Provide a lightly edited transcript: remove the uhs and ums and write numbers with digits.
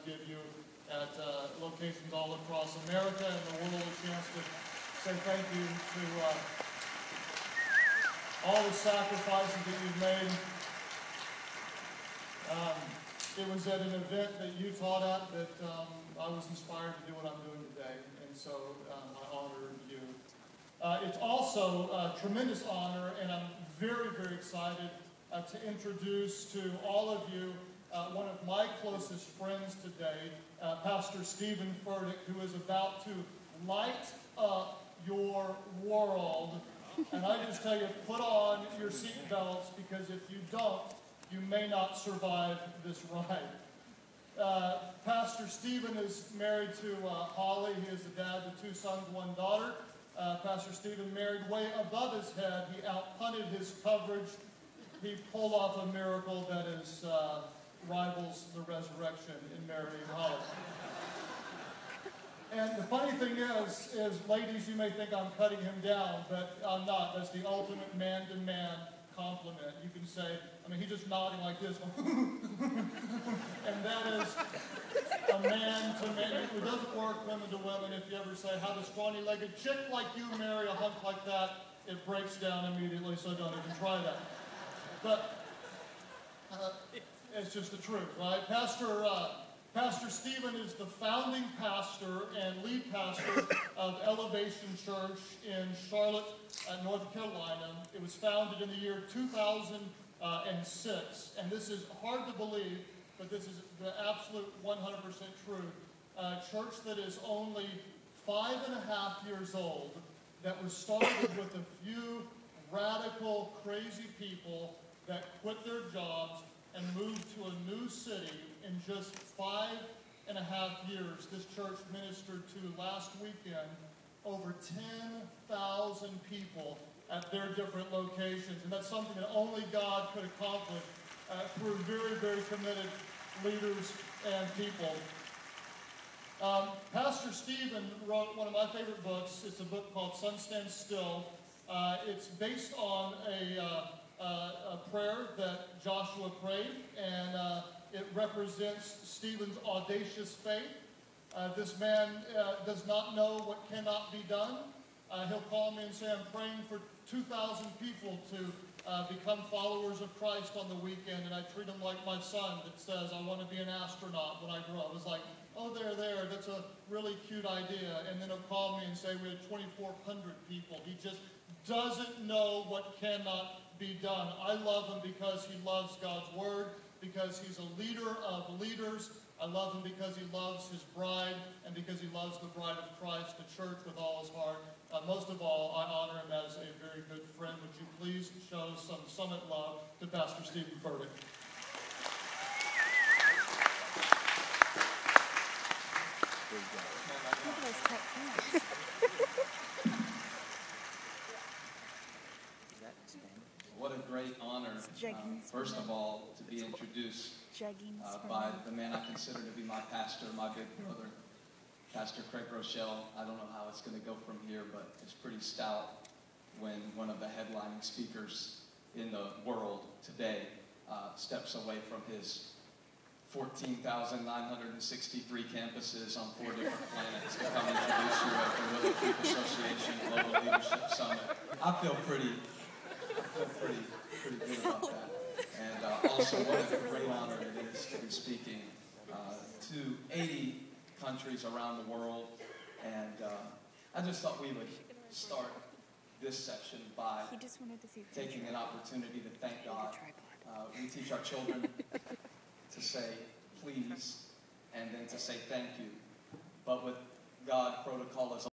give you at locations all across America, and the world a chance to say thank you to all the sacrifices that you've made. It was at an event that you taught at that I was inspired to do what I'm doing today, and so I honor you. It's also a tremendous honor, and I'm very, very excited to introduce to all of you one of my closest friends today, Pastor Stephen Furtick, who is about to light up your world. And I just tell you, put on your seatbelts, because if you don't, you may not survive this ride. Pastor Stephen is married to Holly. He is the dad of 2 sons, 1 daughter. Pastor Stephen married way above his head. He outpunted his coverage. He pulled off a miracle that is rivals the resurrection in Mary and Holly. And the funny thing is ladies, you may think I'm cutting him down, but I'm not. That's the ultimate man-to-man compliment. You can say, I mean, he's just nodding like this. And that is a man-to-man. It doesn't work women to women. If you ever say, how does scrawny-legged chick like you marry a hunk like that? It breaks down immediately, so don't even try that. But it's just the truth, right? Pastor Stephen is the founding pastor and lead pastor of Elevation Church in Charlotte, North Carolina. It was founded in the year 2006, and this is hard to believe, but this is the absolute 100% truth. A church that is only 5.5 years old, that was started with a few radical, crazy people that quit their jobs and moved to a new city in just 5.5 years. This church ministered to, last weekend, over 10,000 people at their different locations. And that's something that only God could accomplish through very, very committed leaders and people. Pastor Stephen wrote one of my favorite books. It's a book called Sun Stand Still. It's based on a prayer that Joshua prayed, and it represents Stephen's audacious faith. This man does not know what cannot be done. He'll call me and say, I'm praying for 2,000 people to become followers of Christ on the weekend, and I treat him like my son that says, I want to be an astronaut when I grow up. It's like, oh, there, that's a really cute idea. And then he'll call me and say, we had 2,400 people. He just doesn't know what cannot be done. I love him because he loves God's word, because he's a leader of leaders. I love him because he loves his bride, and because he loves the bride of Christ, the church, with all his heart. Most of all, I honor him as a very good friend. Would you please show some summit love to Pastor Stephen Furtick? What a great honor, first of all, to be introduced by the man I consider to be my pastor, my big brother, Pastor Craig Rochelle. I don't know how it's going to go from here, but it's pretty stout when one of the headlining speakers in the world today steps away from his 14,963 campuses on 4 different planets to come introduce you at the Willow People Association Global Leadership Summit. I feel pretty good about that. And also, what a great honor it is to be speaking to 80 countries around the world. And I just thought we would start this session by taking an opportunity to thank God. We teach our children to say please and then to say thank you. But with God, protocol is